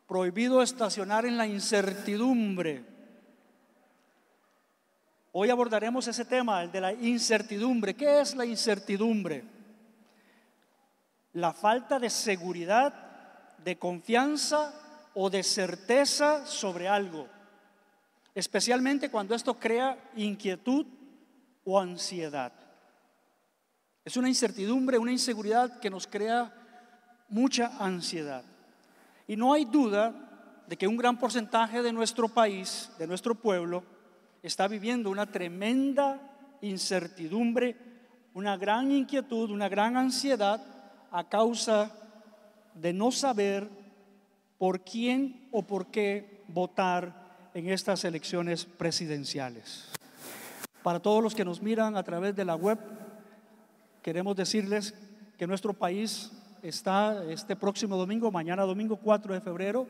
Prohibido estacionar en la incertidumbre. Hoy abordaremos ese tema, el de la incertidumbre. ¿Qué es la incertidumbre? La falta de seguridad, de confianza o de certeza sobre algo, especialmente cuando esto crea inquietud o ansiedad. Es una incertidumbre, una inseguridad que nos crea mucha ansiedad. Y no hay duda de que un gran porcentaje de nuestro país, de nuestro pueblo, está viviendo una tremenda incertidumbre, una gran inquietud, una gran ansiedad a causa de no saber por quién o por qué votar en estas elecciones presidenciales. Para todos los que nos miran a través de la web, queremos decirles que nuestro país está este próximo domingo, mañana domingo 4 de febrero,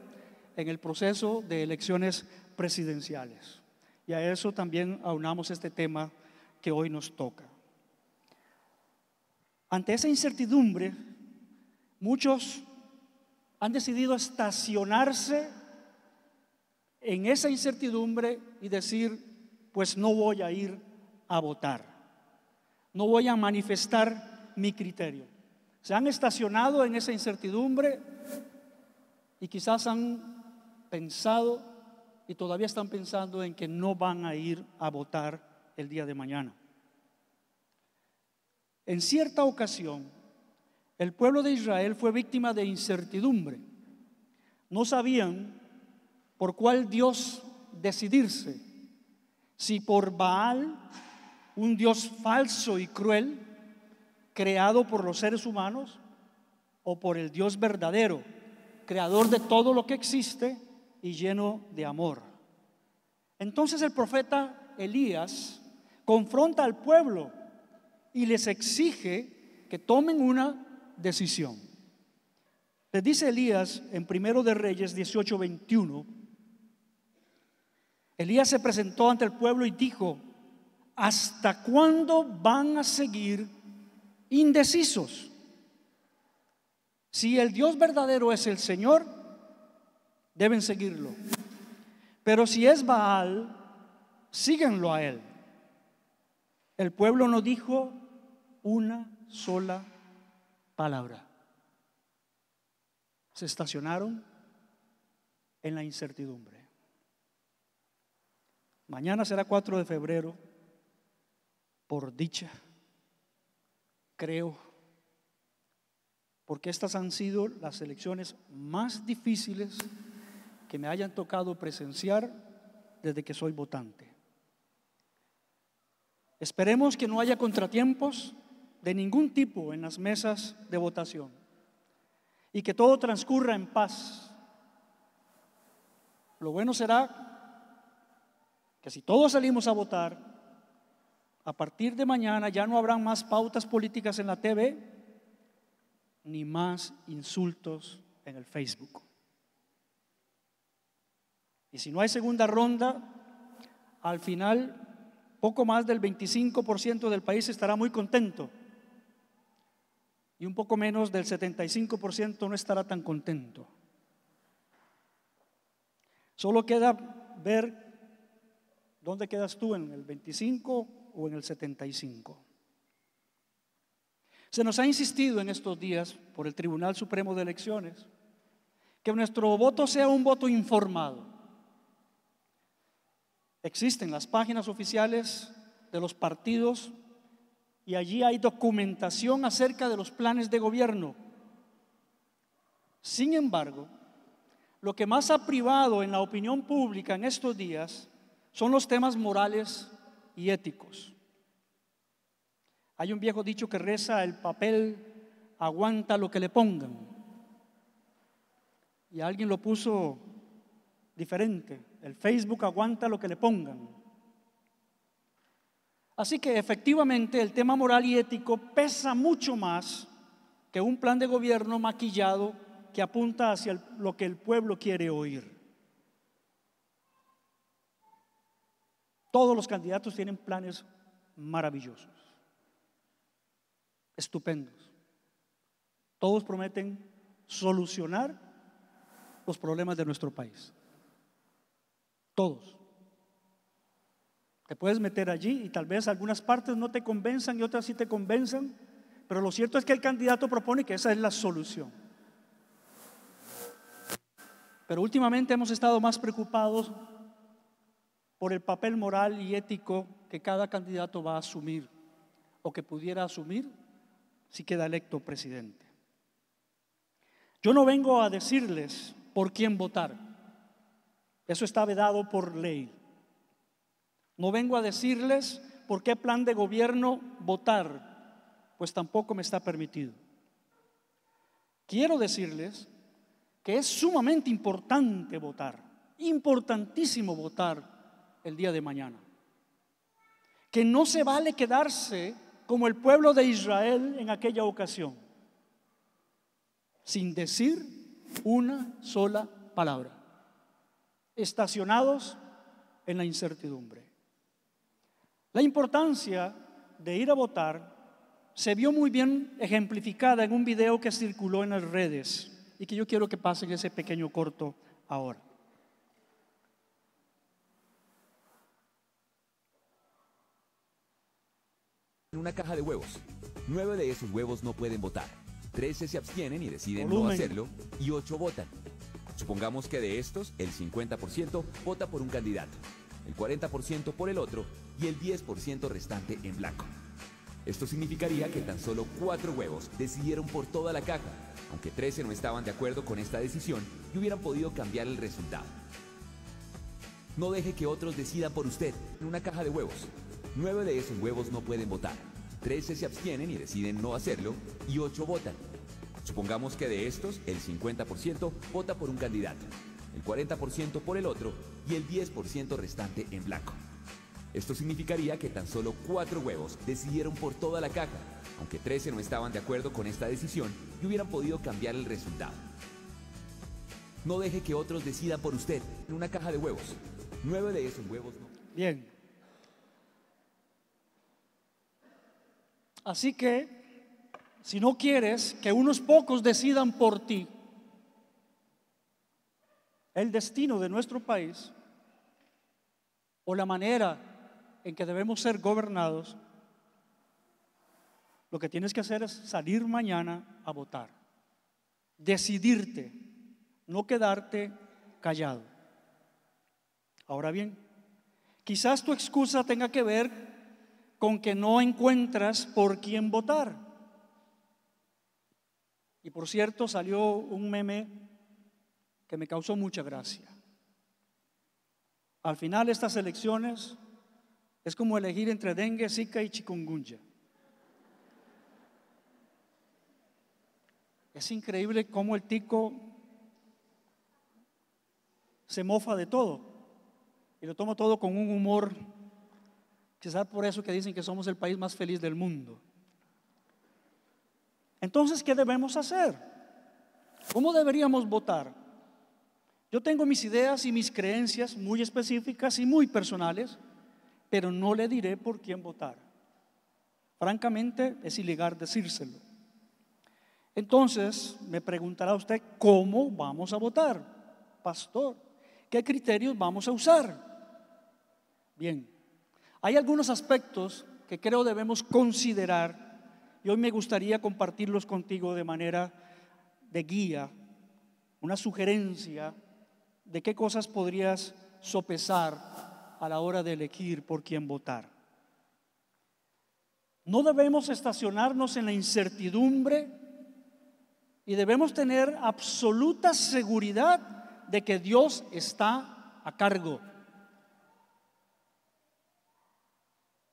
en el proceso de elecciones presidenciales. Y a eso también aunamos este tema que hoy nos toca. Ante esa incertidumbre, muchos han decidido estacionarse en esa incertidumbre y decir, pues no voy a ir a votar, no voy a manifestar mi criterio. Se han estacionado en esa incertidumbre y quizás han pensado y todavía están pensando en que no van a ir a votar el día de mañana. En cierta ocasión, el pueblo de Israel fue víctima de incertidumbre. No sabían por cuál Dios decidirse, si por Baal, un Dios falso y cruel, creado por los seres humanos, o por el Dios verdadero, creador de todo lo que existe y lleno de amor. Entonces el profeta Elías confronta al pueblo y les exige que tomen una decisión. Les dice Elías en 1 de Reyes 18:21, Elías se presentó ante el pueblo y dijo: ¿hasta cuándo van a seguir indecisos? Si el Dios verdadero es el Señor, deben seguirlo. Pero si es Baal, síganlo a él. El pueblo no dijo una sola palabra. Se estacionaron en la incertidumbre. Mañana será 4 de febrero. Por dicha, creo, porque estas han sido las elecciones más difíciles que me hayan tocado presenciar desde que soy votante. Esperemos que no haya contratiempos de ningún tipo en las mesas de votación y que todo transcurra en paz. Lo bueno será que si todos salimos a votar, a partir de mañana ya no habrán más pautas políticas en la TV ni más insultos en el Facebook. Y si no hay segunda ronda, al final poco más del 25% del país estará muy contento y un poco menos del 75% no estará tan contento. Solo queda ver dónde quedas tú, en el 25 o en el 75. Se nos ha insistido en estos días por el Tribunal Supremo de Elecciones que nuestro voto sea un voto informado. Existen las páginas oficiales de los partidos y allí hay documentación acerca de los planes de gobierno. Sin embargo, lo que más ha privado en la opinión pública en estos días son los temas morales y éticos. Hay un viejo dicho que reza: el papel aguanta lo que le pongan. Y alguien lo puso diferente: el Facebook aguanta lo que le pongan. Así que efectivamente el tema moral y ético pesa mucho más que un plan de gobierno maquillado que apunta hacia lo que el pueblo quiere oír. Todos los candidatos tienen planes maravillosos, estupendos. Todos prometen solucionar los problemas de nuestro país. Todos. Te puedes meter allí y tal vez algunas partes no te convenzan y otras sí te convenzan, pero lo cierto es que el candidato propone que esa es la solución. Pero últimamente hemos estado más preocupados por el papel moral y ético que cada candidato va a asumir o que pudiera asumir si queda electo presidente. Yo no vengo a decirles por quién votar. Eso está vedado por ley. No vengo a decirles por qué plan de gobierno votar, pues tampoco me está permitido. Quiero decirles que es sumamente importante votar, importantísimo votar el día de mañana. Que no se vale quedarse como el pueblo de Israel en aquella ocasión, sin decir una sola palabra, estacionados en la incertidumbre. La importancia de ir a votar se vio muy bien ejemplificada en un video que circuló en las redes y que yo quiero que pasen ese pequeño corto ahora. En una caja de huevos. 9 de esos huevos no pueden votar. 13 se abstienen y deciden no Volumen. hacerlo y 8 votan. Supongamos que de estos, el 50% vota por un candidato, el 40% por el otro y el 10% restante en blanco. Esto significaría que tan solo 4 huevos decidieron por toda la caja, aunque 13 no estaban de acuerdo con esta decisión y hubieran podido cambiar el resultado. No deje que otros decidan por usted. En una caja de huevos. 9 de esos huevos no pueden votar. 13 se abstienen y deciden no hacerlo y 8 votan. Supongamos que de estos, el 50% vota por un candidato, el 40% por el otro y el 10% restante en blanco. Esto significaría que tan solo 4 huevos decidieron por toda la caja, aunque 13 no estaban de acuerdo con esta decisión y hubieran podido cambiar el resultado. No deje que otros decidan por usted. En una caja de huevos. 9 de esos huevos no. Bien. Así que, si no quieres que unos pocos decidan por ti el destino de nuestro país o la manera en que debemos ser gobernados, lo que tienes que hacer es salir mañana a votar, decidirte, no quedarte callado. Ahora bien, quizás tu excusa tenga que ver con que no encuentras por quién votar. Y por cierto, salió un meme que me causó mucha gracia. Al final, estas elecciones es como elegir entre dengue, zika y chikungunya. Es increíble cómo el tico se mofa de todo y lo toma todo con un humor. Quizás por eso que dicen que somos el país más feliz del mundo. Entonces, ¿qué debemos hacer? ¿Cómo deberíamos votar? Yo tengo mis ideas y mis creencias muy específicas y muy personales, pero no le diré por quién votar. Francamente, es ilegal decírselo. Entonces, me preguntará usted, ¿cómo vamos a votar? Pastor, ¿qué criterios vamos a usar? Bien, hay algunos aspectos que creo debemos considerar y hoy me gustaría compartirlos contigo de manera de guía, una sugerencia de qué cosas podrías sopesar a la hora de elegir por quién votar. No debemos estacionarnos en la incertidumbre y debemos tener absoluta seguridad de que Dios está a cargo.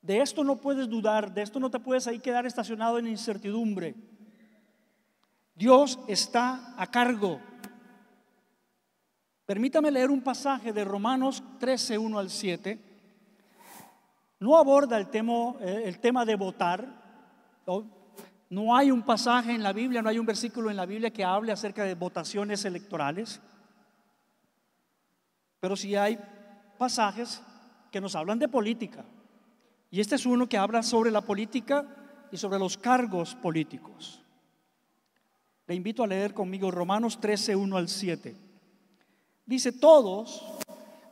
De esto no puedes dudar, de esto no te puedes ahí quedar estacionado en incertidumbre. Dios está a cargo. Permítame leer un pasaje de Romanos 13, 1 al 7. No aborda el tema de votar. No hay un pasaje en la Biblia, no hay un versículo en la Biblia que hable acerca de votaciones electorales. Pero sí hay pasajes que nos hablan de política. Y este es uno que habla sobre la política y sobre los cargos políticos. Le invito a leer conmigo Romanos 13, 1 al 7. Dice, todos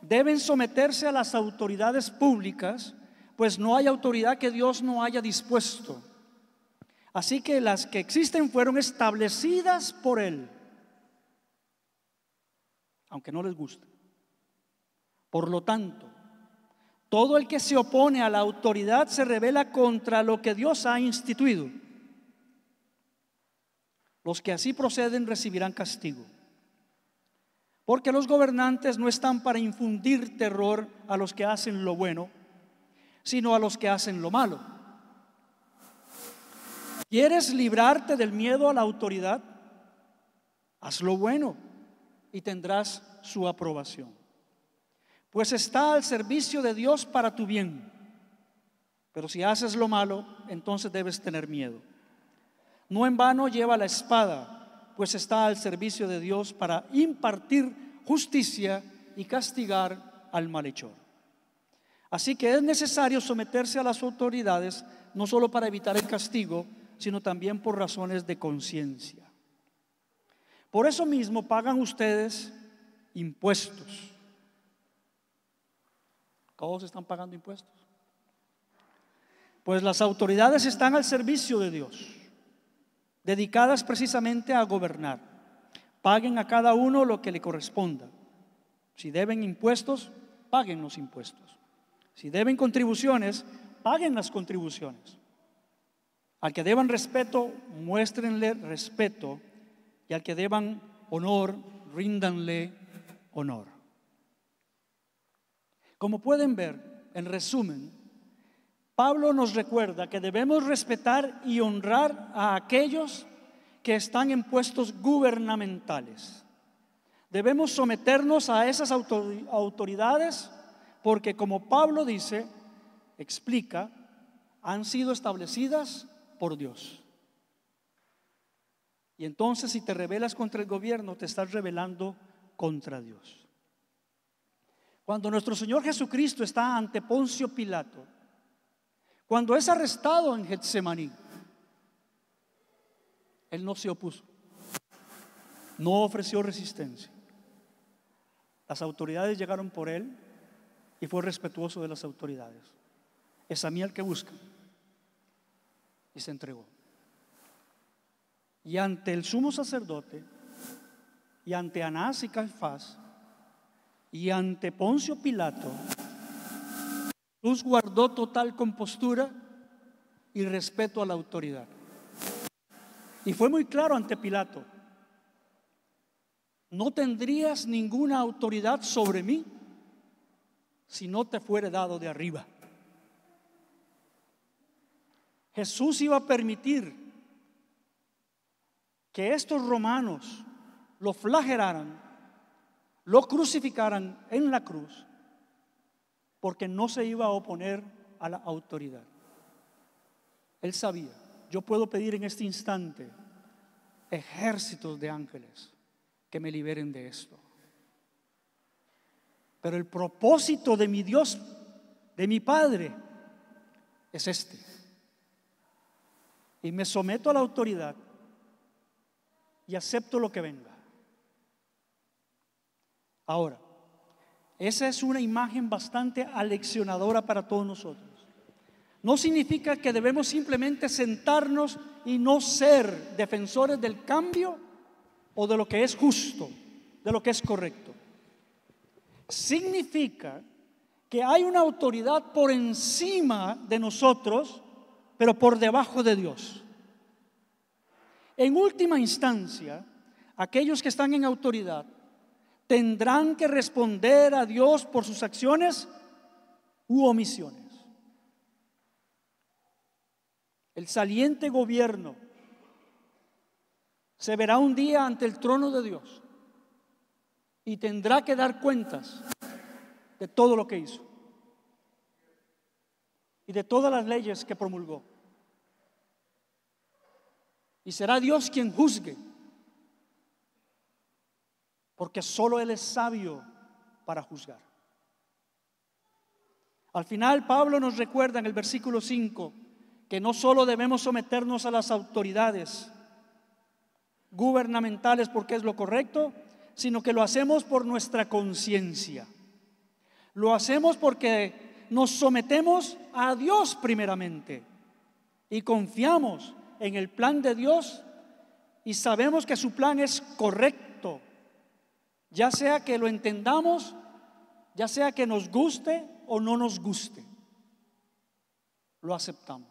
deben someterse a las autoridades públicas, pues no hay autoridad que Dios no haya dispuesto. Así que las que existen fueron establecidas por Él, aunque no les guste. Por lo tanto, todo el que se opone a la autoridad se rebela contra lo que Dios ha instituido. Los que así proceden recibirán castigo. Porque los gobernantes no están para infundir terror a los que hacen lo bueno, sino a los que hacen lo malo. ¿Quieres librarte del miedo a la autoridad? Haz lo bueno y tendrás su aprobación, pues está al servicio de Dios para tu bien. Pero si haces lo malo, entonces debes tener miedo. No en vano lleva la espada, pues está al servicio de Dios para impartir justicia y castigar al malhechor. Así que es necesario someterse a las autoridades, no solo para evitar el castigo, sino también por razones de conciencia. Por eso mismo pagan ustedes impuestos. Todos están pagando impuestos. Pues las autoridades están al servicio de Dios, dedicadas precisamente a gobernar. Paguen a cada uno lo que le corresponda. Si deben impuestos, paguen los impuestos. Si deben contribuciones, paguen las contribuciones. Al que deban respeto, muéstrenle respeto, y al que deban honor, ríndanle honor. Como pueden ver, en resumen, Pablo nos recuerda que debemos respetar y honrar a aquellos que están en puestos gubernamentales. Debemos someternos a esas autoridades porque, como Pablo dice, explica, han sido establecidas por Dios. Y entonces, si te rebelas contra el gobierno, te estás rebelando contra Dios. Cuando nuestro Señor Jesucristo está ante Poncio Pilato, cuando es arrestado en Getsemaní, Él no se opuso, no ofreció resistencia. Las autoridades llegaron por Él y fue respetuoso de las autoridades. Es a mí el que buscan. Y se entregó. Y ante el sumo sacerdote, y ante Anás y Caifás, y ante Poncio Pilato, Jesús guardó total compostura y respeto a la autoridad. Y fue muy claro ante Pilato: no tendrías ninguna autoridad sobre mí si no te fuere dado de arriba. Jesús iba a permitir que estos romanos lo flagelaran, lo crucificaran en la cruz, porque no se iba a oponer a la autoridad. Él sabía, yo puedo pedir en este instante ejércitos de ángeles que me liberen de esto. Pero el propósito de mi Dios, de mi Padre, es este. Y me someto a la autoridad y acepto lo que venga. Ahora, esa es una imagen bastante aleccionadora para todos nosotros. No significa que debemos simplemente sentarnos y no ser defensores del cambio o de lo que es justo, de lo que es correcto. Significa que hay una autoridad por encima de nosotros, pero por debajo de Dios. En última instancia, aquellos que están en autoridad tendrán que responder a Dios por sus acciones u omisiones. El saliente gobierno se verá un día ante el trono de Dios y tendrá que dar cuentas de todo lo que hizo y de todas las leyes que promulgó. Y será Dios quien juzgue, porque solo Él es sabio para juzgar. Al final, Pablo nos recuerda en el versículo 5 que no solo debemos someternos a las autoridades gubernamentales porque es lo correcto, sino que lo hacemos por nuestra conciencia. Lo hacemos porque nos sometemos a Dios primeramente y confiamos en el plan de Dios y sabemos que su plan es correcto, ya sea que lo entendamos, ya sea que nos guste o no nos guste, lo aceptamos.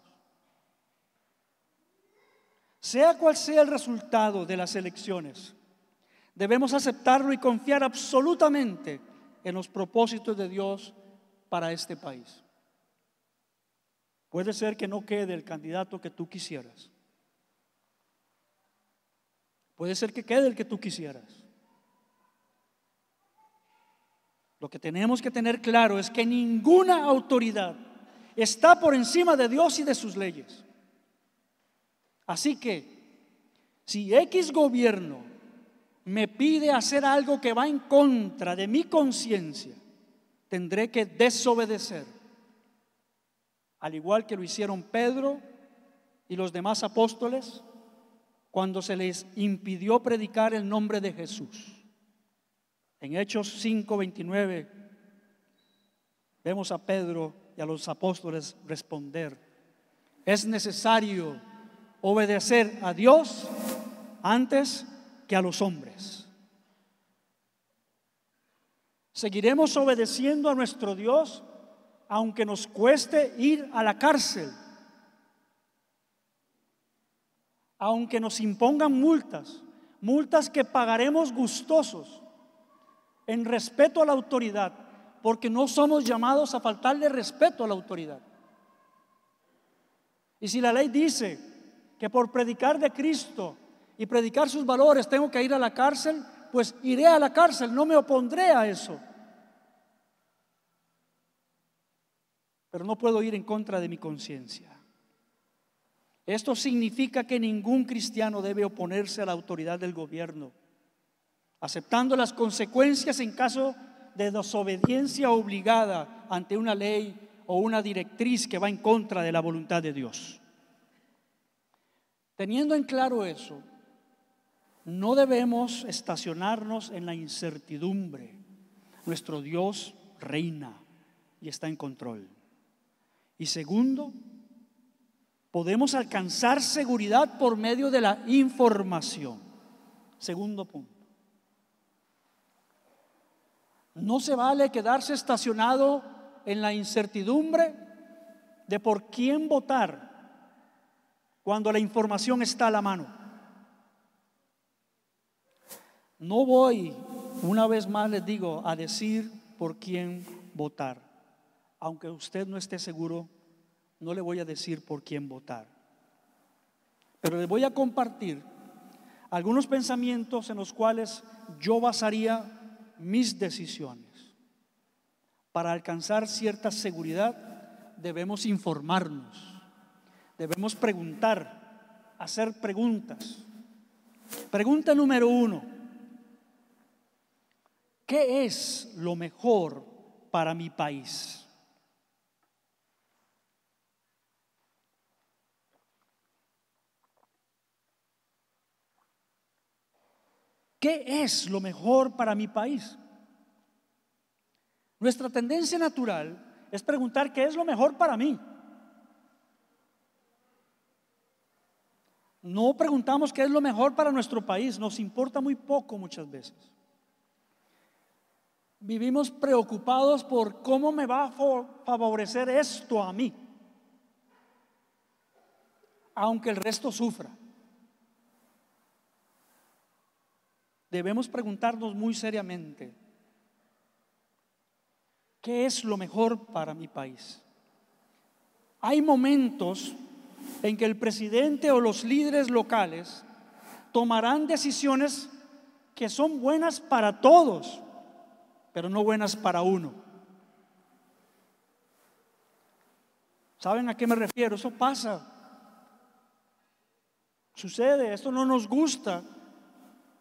Sea cual sea el resultado de las elecciones, debemos aceptarlo y confiar absolutamente en los propósitos de Dios para este país. Puede ser que no quede el candidato que tú quisieras. Puede ser que quede el que tú quisieras. Lo que tenemos que tener claro es que ninguna autoridad está por encima de Dios y de sus leyes. Así que, si X gobierno me pide hacer algo que va en contra de mi conciencia, tendré que desobedecer, al igual que lo hicieron Pedro y los demás apóstoles cuando se les impidió predicar el nombre de Jesús. En Hechos 5:29 vemos a Pedro y a los apóstoles responder: es necesario obedecer a Dios antes que a los hombres. Seguiremos obedeciendo a nuestro Dios aunque nos cueste ir a la cárcel, aunque nos impongan multas que pagaremos gustosos en respeto a la autoridad, porque no somos llamados a faltarle respeto a la autoridad. Y si la ley dice que por predicar de Cristo y predicar sus valores tengo que ir a la cárcel, pues iré a la cárcel, no me opondré a eso. Pero no puedo ir en contra de mi conciencia. Esto significa que ningún cristiano debe oponerse a la autoridad del gobierno, aceptando las consecuencias en caso de desobediencia obligada ante una ley o una directriz que va en contra de la voluntad de Dios. Teniendo en claro eso, no debemos estacionarnos en la incertidumbre. Nuestro Dios reina y está en control. Y segundo, podemos alcanzar seguridad por medio de la información. Segundo punto. No se vale quedarse estacionado en la incertidumbre de por quién votar cuando la información está a la mano. No voy, una vez más les digo, a decir por quién votar. Aunque usted no esté seguro, no le voy a decir por quién votar. Pero les voy a compartir algunos pensamientos en los cuales yo basaría mis decisiones. Para alcanzar cierta seguridad debemos informarnos. Debemos preguntar, hacer preguntas. Pregunta número 1: ¿qué es lo mejor para mi país? ¿Qué es lo mejor para mi país? Nuestra tendencia natural es preguntar ¿qué es lo mejor para mí? No preguntamos qué es lo mejor para nuestro país, nos importa muy poco muchas veces. Vivimos preocupados por cómo me va a favorecer esto a mí, aunque el resto sufra. Debemos preguntarnos muy seriamente, ¿qué es lo mejor para mi país? Hay momentos en que el presidente o los líderes locales tomarán decisiones que son buenas para todos, pero no buenas para uno. ¿Saben a qué me refiero? Eso pasa. Sucede, esto no nos gusta.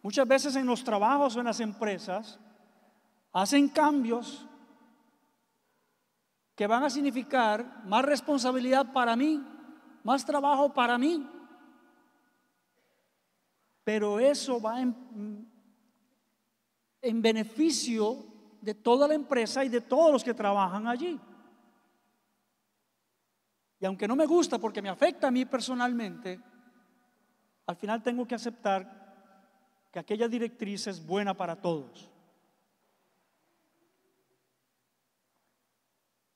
Muchas veces en los trabajos o en las empresas hacen cambios que van a significar más responsabilidad para mí, más trabajo para mí, pero eso va en beneficio de toda la empresa y de todos los que trabajan allí. Y aunque no me gusta porque me afecta a mí personalmente, al final tengo que aceptar que aquella directriz es buena para todos.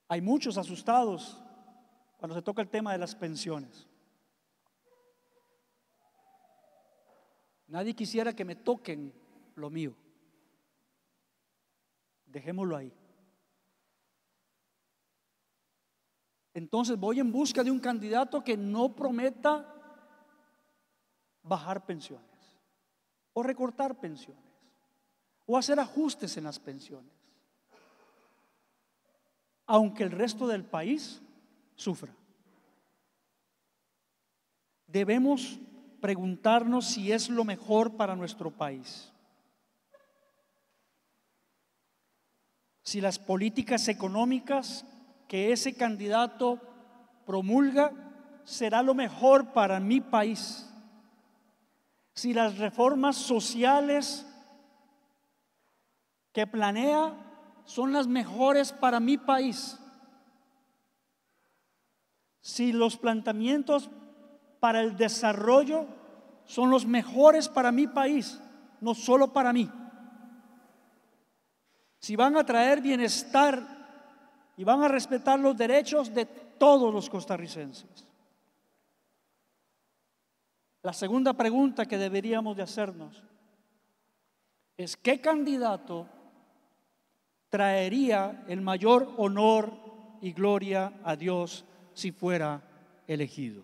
Hay muchos asustados cuando se toca el tema de las pensiones. Nadie quisiera que me toquen lo mío. Dejémoslo ahí. Entonces voy en busca de un candidato que no prometa bajar pensiones o recortar pensiones o hacer ajustes en las pensiones, aunque el resto del país sufra. Debemos preguntarnos si es lo mejor para nuestro país. Si las políticas económicas que ese candidato promulga será lo mejor para mi país. Si las reformas sociales que planea son las mejores para mi país. Si los planteamientos para el desarrollo son los mejores para mi país, no solo para mí. Si van a traer bienestar y van a respetar los derechos de todos los costarricenses. La segunda pregunta que deberíamos de hacernos es: ¿qué candidato traería el mayor honor y gloria a Dios si fuera elegido?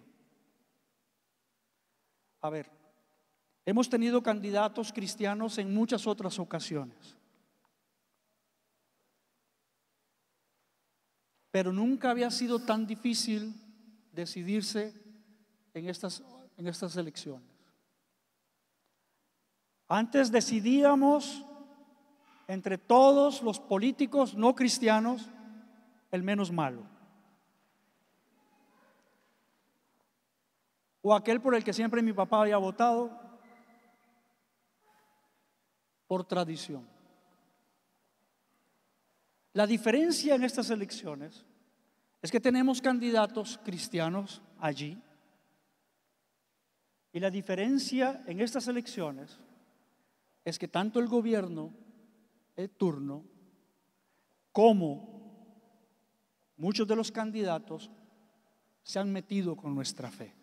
A ver, hemos tenido candidatos cristianos en muchas otras ocasiones, pero nunca había sido tan difícil decidirse en estas elecciones. Antes decidíamos entre todos los políticos no cristianos el menos malo, o aquel por el que siempre mi papá había votado por tradición. La diferencia en estas elecciones es que tenemos candidatos cristianos allí, y la diferencia en estas elecciones es que tanto el gobierno de turno como muchos de los candidatos se han metido con nuestra fe,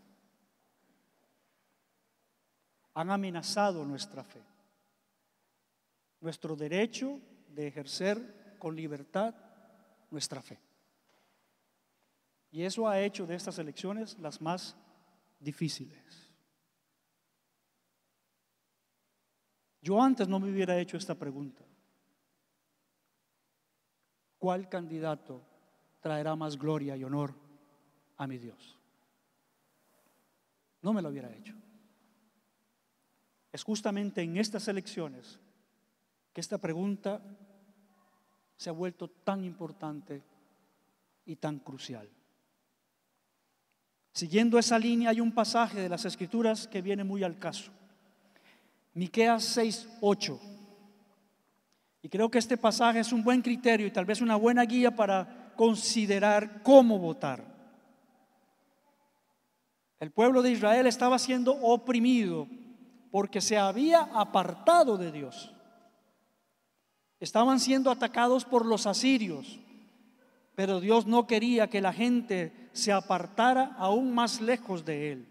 han amenazado nuestra fe, nuestro derecho de ejercer con libertad nuestra fe. Y eso ha hecho de estas elecciones las más difíciles. Yo antes no me hubiera hecho esta pregunta: ¿cuál candidato traerá más gloria y honor a mi Dios? No me lo hubiera hecho. Es justamente en estas elecciones que esta pregunta se ha vuelto tan importante y tan crucial. Siguiendo esa línea, hay un pasaje de las Escrituras que viene muy al caso. Miqueas 6:8. Y creo que este pasaje es un buen criterio y tal vez una buena guía para considerar cómo votar. El pueblo de Israel estaba siendo oprimido porque se había apartado de Dios. Estaban siendo atacados por los asirios, pero Dios no quería que la gente se apartara aún más lejos de Él,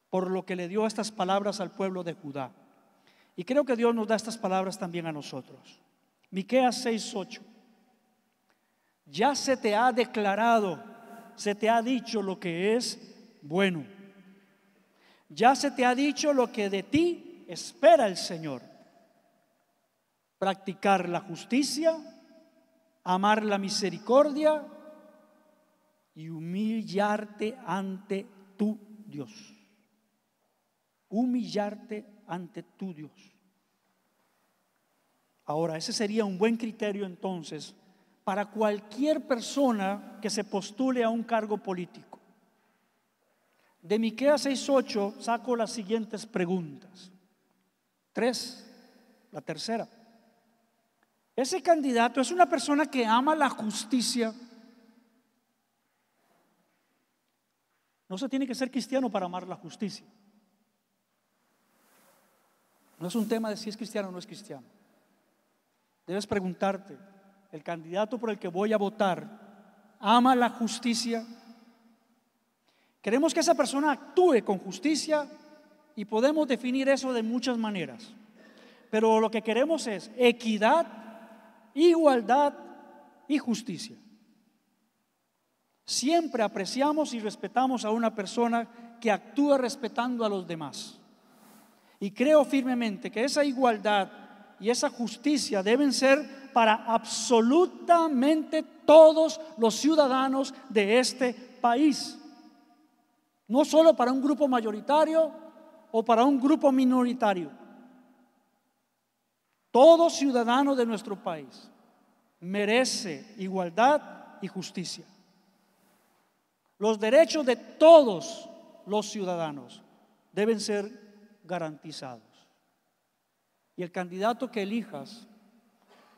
por lo que le dio estas palabras al pueblo de Judá. Y creo que Dios nos da estas palabras también a nosotros. Miqueas 6:8. Ya se te ha declarado, se te ha dicho lo que es bueno. Ya se te ha dicho lo que de ti espera el Señor: practicar la justicia, amar la misericordia y humillarte ante tu Dios. Humillarte ante tu Dios. Ahora, ese sería un buen criterio entonces para cualquier persona que se postule a un cargo político. De Miqueas 6:8 saco las siguientes preguntas. 3, la tercera: Ese candidato es una persona que ama la justicia. No se tiene que ser cristiano para amar la justicia. No es un tema de si es cristiano o no es cristiano. Debes preguntarte, ¿el candidato por el que voy a votar ama la justicia? Queremos que esa persona actúe con justicia y podemos definir eso de muchas maneras. Pero lo que queremos es equidad, igualdad y justicia. Siempre apreciamos y respetamos a una persona que actúa respetando a los demás. Y creo firmemente que esa igualdad y esa justicia deben ser para absolutamente todos los ciudadanos de este país. No solo para un grupo mayoritario o para un grupo minoritario. Todo ciudadano de nuestro país merece igualdad y justicia. Los derechos de todos los ciudadanos deben ser garantizados. Y el candidato que elijas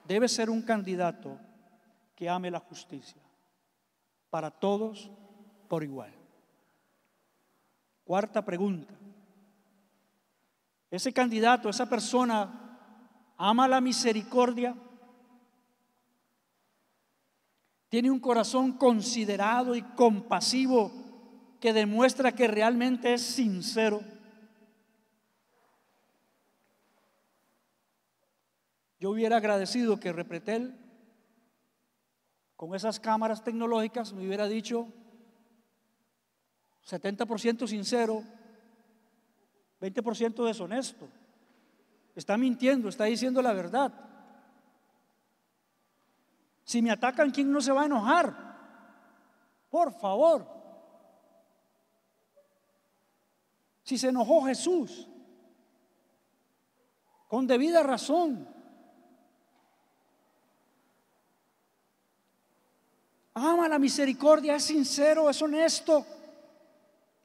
debe ser un candidato que ame la justicia para todos por igual. Cuarta pregunta. ¿Ese candidato, esa persona, ama la misericordia? ¿Tiene un corazón considerado y compasivo que demuestra que realmente es sincero? Yo hubiera agradecido que Repretel, con esas cámaras tecnológicas, me hubiera dicho 70% sincero, 20% deshonesto. Está mintiendo, está diciendo la verdad. Si me atacan, ¿quién no se va a enojar? Por favor. Si se enojó Jesús, con debida razón. Ama la misericordia, es sincero, es honesto.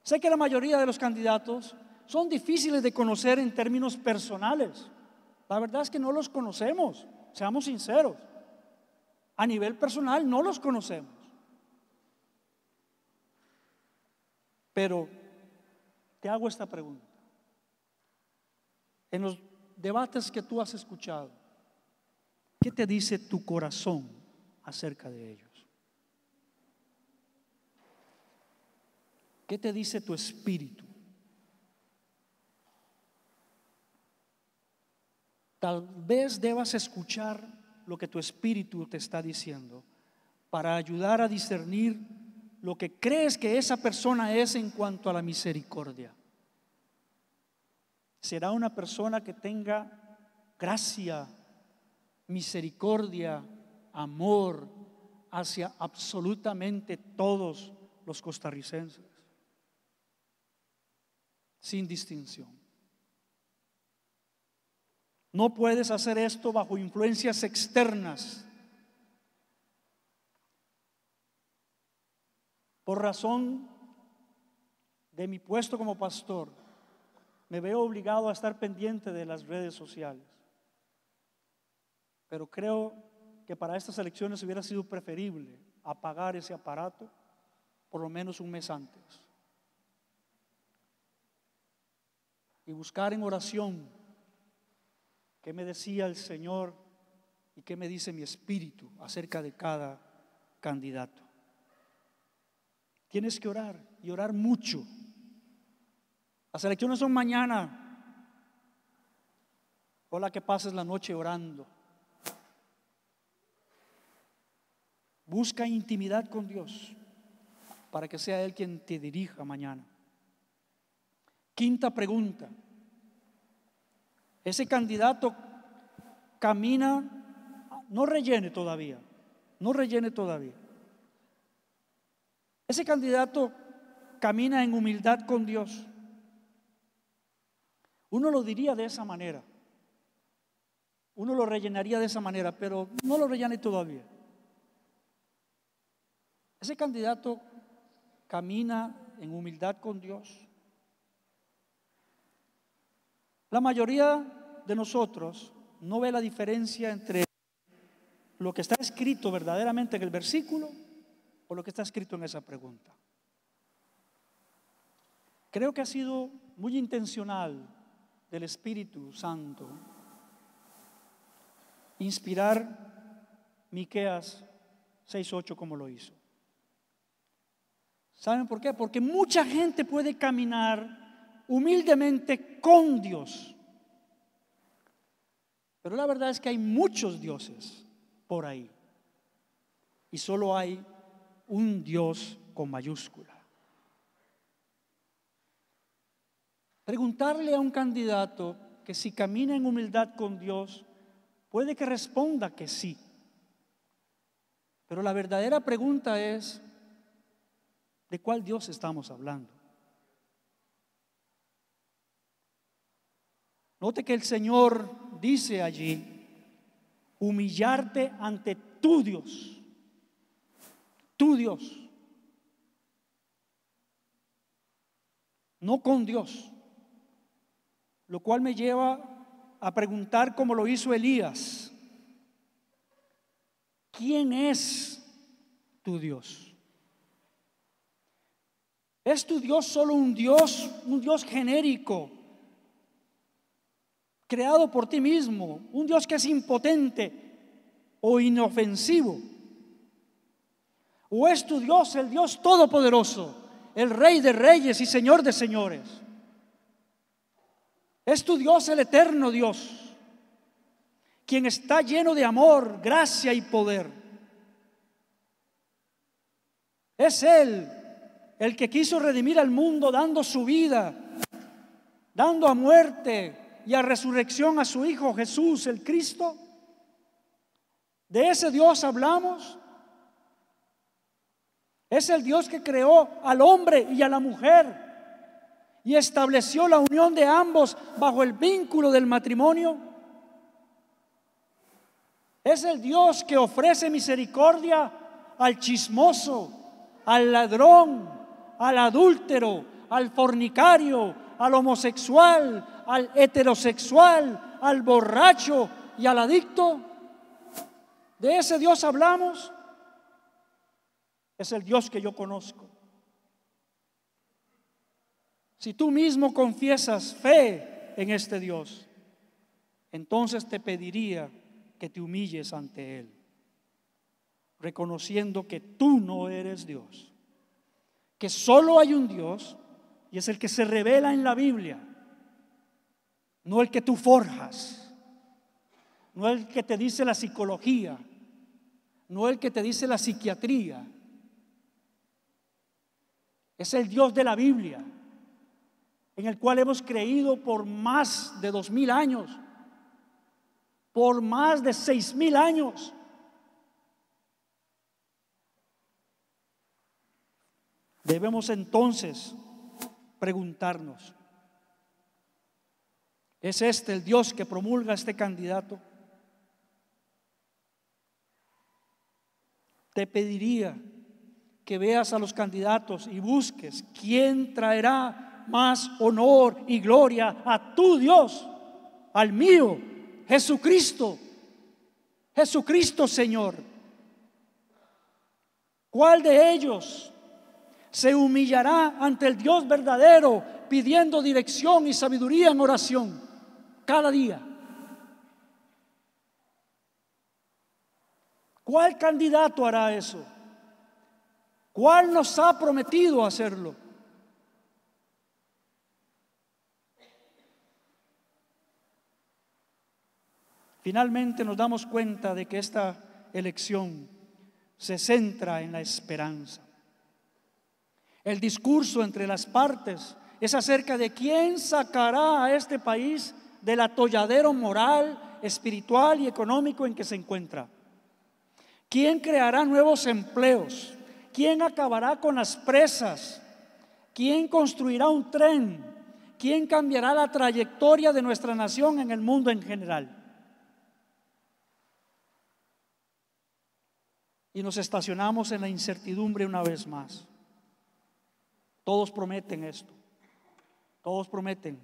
Sé que la mayoría de los candidatos son difíciles de conocer en términos personales. La verdad es que no los conocemos, seamos sinceros. A nivel personal no los conocemos. Pero te hago esta pregunta. En los debates que tú has escuchado, ¿qué te dice tu corazón acerca de ellos? ¿Qué te dice tu espíritu? Tal vez debas escuchar lo que tu espíritu te está diciendo para ayudar a discernir lo que crees que esa persona es en cuanto a la misericordia. ¿Será una persona que tenga gracia, misericordia, amor hacia absolutamente todos los costarricenses? Sin distinción. No puedes hacer esto bajo influencias externas. Por razón de mi puesto como pastor, me veo obligado a estar pendiente de las redes sociales. Pero creo que para estas elecciones hubiera sido preferible apagar ese aparato por lo menos un mes antes. Y buscar en oración qué me decía el Señor y qué me dice mi espíritu acerca de cada candidato. Tienes que orar y orar mucho. Las elecciones son mañana. Ojalá que pases la noche orando. Busca intimidad con Dios para que sea Él quien te dirija mañana. Quinta pregunta. Ese candidato camina, no rellene todavía. Ese candidato camina en humildad con Dios. Uno lo diría de esa manera. Uno lo rellenaría de esa manera, pero no lo rellene todavía. Ese candidato camina en humildad con Dios. La mayoría de nosotros no ve la diferencia entre lo que está escrito verdaderamente en el versículo o lo que está escrito en esa pregunta. Creo que ha sido muy intencional del Espíritu Santo inspirar Miqueas 6:8 como lo hizo. ¿Saben por qué? Porque mucha gente puede caminar humildemente con Dios, pero la verdad es que hay muchos dioses por ahí y solo hay un Dios con mayúscula. Preguntarle a un candidato que si camina en humildad con Dios, puede que responda que sí. Pero la verdadera pregunta es, ¿de cuál Dios estamos hablando? Note que el Señor dice allí, humillarte ante tu Dios, no con Dios. Lo cual me lleva a preguntar como lo hizo Elías, ¿quién es tu Dios? ¿Es tu Dios solo un Dios genérico, creado por ti mismo, un Dios que es impotente o inofensivo? ¿O es tu Dios el Dios todopoderoso, el Rey de reyes y Señor de señores? ¿Es tu Dios el eterno Dios, quien está lleno de amor, gracia y poder? Es Él el que quiso redimir al mundo dando su vida, dando a muerte y a resurrección a su Hijo Jesús el Cristo. ¿De ese Dios hablamos? Es el Dios que creó al hombre y a la mujer y estableció la unión de ambos bajo el vínculo del matrimonio. Es el Dios que ofrece misericordia al chismoso, al ladrón, al adúltero, al fornicario, al homosexual, al heterosexual, al borracho y al adicto. ¿De ese Dios hablamos? Es el Dios que yo conozco. Si tú mismo confiesas fe en este Dios, entonces te pediría que te humilles ante Él, reconociendo que tú no eres Dios, que solo hay un Dios y es el que se revela en la Biblia, no el que tú forjas, no el que te dice la psicología, no el que te dice la psiquiatría. Es el Dios de la Biblia, en el cual hemos creído por más de 2000 años, por más de 6000 años. Debemos entonces preguntarnos, ¿es este el Dios que promulga este candidato? Te pediría que veas a los candidatos y busques quién traerá más honor y gloria a tu Dios, al mío, Jesucristo, Señor. ¿Cuál de ellos se humillará ante el Dios verdadero pidiendo dirección y sabiduría en oración cada día? ¿Cuál candidato hará eso? ¿Cuál nos ha prometido hacerlo? Finalmente nos damos cuenta de que esta elección se centra en la esperanza. El discurso entre las partes es acerca de quién sacará a este país del atolladero moral, espiritual y económico en que se encuentra. ¿Quién creará nuevos empleos? ¿Quién acabará con las presas? ¿Quién construirá un tren? ¿Quién cambiará la trayectoria de nuestra nación en el mundo en general? Y nos estacionamos en la incertidumbre una vez más. Todos prometen esto, todos prometen,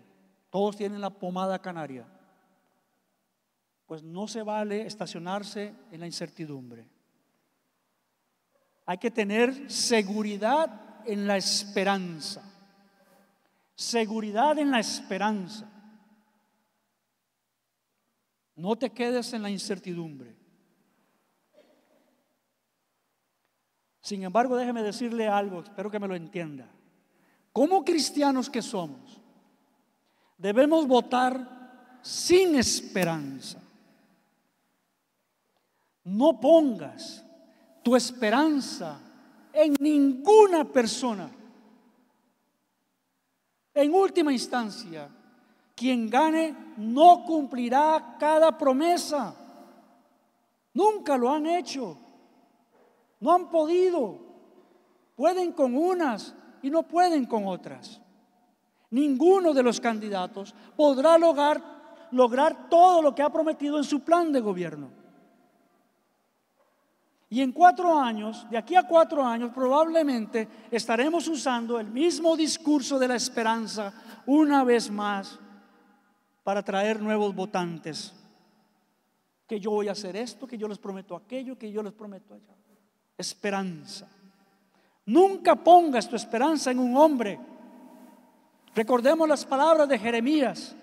todos tienen la pomada canaria. pues no se vale estacionarse en la incertidumbre. Hay que tener seguridad en la esperanza. Seguridad en la esperanza. No te quedes en la incertidumbre. Sin embargo, déjeme decirle algo, espero que me lo entienda. Como cristianos que somos, debemos votar sin esperanza. No pongas tu esperanza en ninguna persona. En última instancia, quien gane no cumplirá cada promesa. Nunca lo han hecho. No han podido. Pueden con unas y no pueden con otras. Ninguno de los candidatos podrá lograr todo lo que ha prometido en su plan de gobierno. Y en 4 años, de aquí a 4 años, probablemente estaremos usando el mismo discurso de la esperanza una vez más para traer nuevos votantes. Que yo voy a hacer esto, que yo les prometo aquello, que yo les prometo allá. Esperanza. Nunca pongas tu esperanza en un hombre. Recordemos las palabras de Jeremías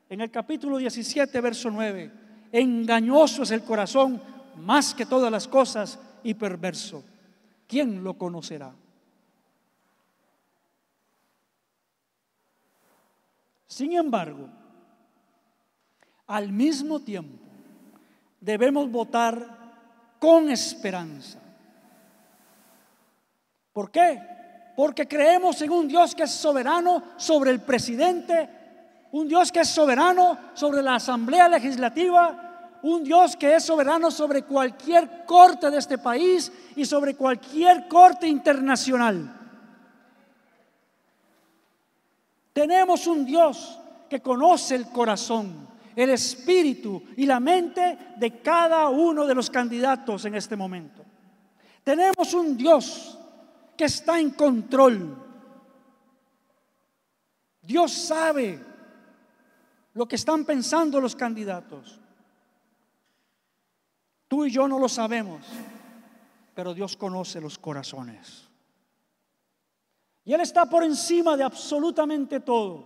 en el capítulo 17, verso 9. Engañoso es el corazón más que todas las cosas y perverso. ¿Quién lo conocerá? Sin embargo, al mismo tiempo, debemos votar con esperanza. ¿Por qué? Porque creemos en un Dios que es soberano sobre el presidente, un Dios que es soberano sobre la Asamblea Legislativa, un Dios que es soberano sobre cualquier corte de este país y sobre cualquier corte internacional. Tenemos un Dios que conoce el corazón, el espíritu y la mente de cada uno de los candidatos en este momento. Tenemos un Dios que está en control. Dios sabe lo que están pensando los candidatos. Tú y yo no lo sabemos, pero Dios conoce los corazones. Y Él está por encima de absolutamente todo.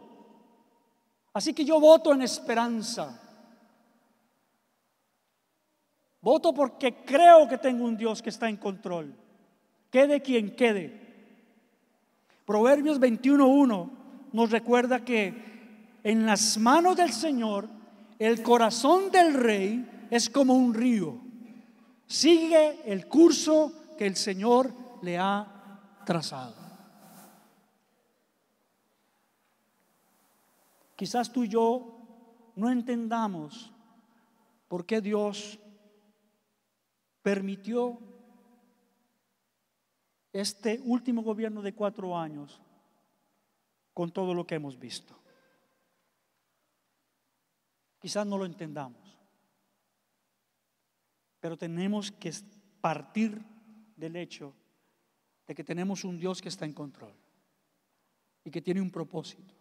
Así que yo voto en esperanza. Voto porque creo que tengo un Dios que está en control. Quede quien quede. Proverbios 21:1 nos recuerda que en las manos del Señor el corazón del rey es como un río. Sigue el curso que el Señor le ha trazado. Quizás tú y yo no entendamos por qué Dios permitió este último gobierno de 4 años con todo lo que hemos visto. Quizás no lo entendamos. Pero tenemos que partir del hecho de que tenemos un Dios que está en control y que tiene un propósito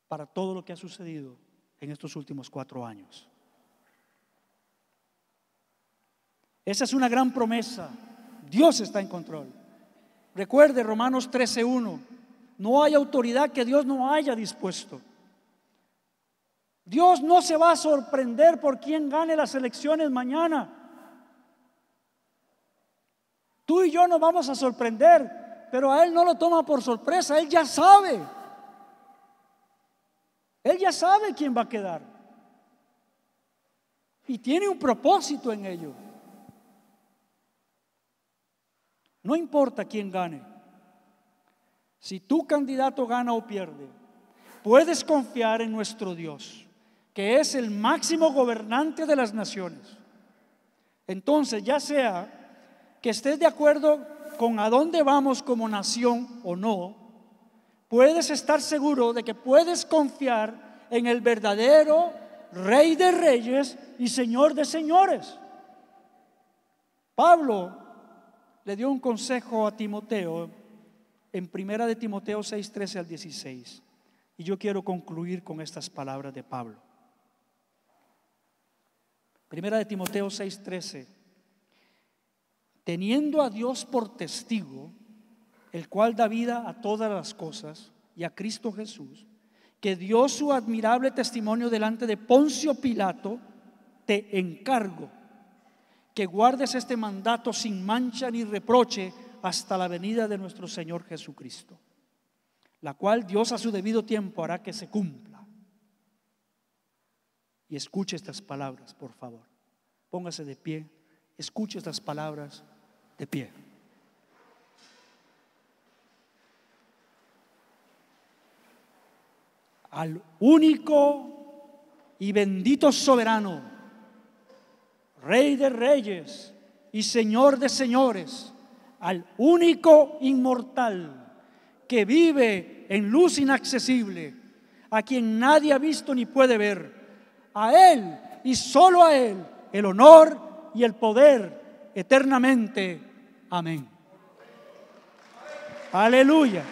para todo lo que ha sucedido en estos últimos 4 años. Esa es una gran promesa. Dios está en control. Recuerde Romanos 13:1. No hay autoridad que Dios no haya dispuesto. Dios no se va a sorprender por quién gane las elecciones mañana. Tú y yo nos vamos a sorprender, pero a Él no lo toma por sorpresa. Él ya sabe. Él ya sabe quién va a quedar. Y tiene un propósito en ello. No importa quién gane. Si tu candidato gana o pierde, puedes confiar en nuestro Dios, que es el máximo gobernante de las naciones. Entonces, ya sea que estés de acuerdo con a dónde vamos como nación o no, puedes estar seguro de que puedes confiar en el verdadero Rey de Reyes y Señor de Señores. Pablo le dio un consejo a Timoteo en 1 de Timoteo 6:13 al 16. Y yo quiero concluir con estas palabras de Pablo. Primera de Timoteo 6:13. Teniendo a Dios por testigo, el cual da vida a todas las cosas, y a Cristo Jesús, que dio su admirable testimonio delante de Poncio Pilato, te encargo que guardes este mandato sin mancha ni reproche hasta la venida de nuestro Señor Jesucristo, la cual Dios a su debido tiempo hará que se cumpla. Y escuche estas palabras, por favor. Póngase de pie, escuche estas palabras de pie. Al único y bendito soberano, Rey de reyes y Señor de señores, al único inmortal que vive en luz inaccesible, a quien nadie ha visto ni puede ver, a Él y solo a Él el honor y el poder eternamente. Amén. Aleluya.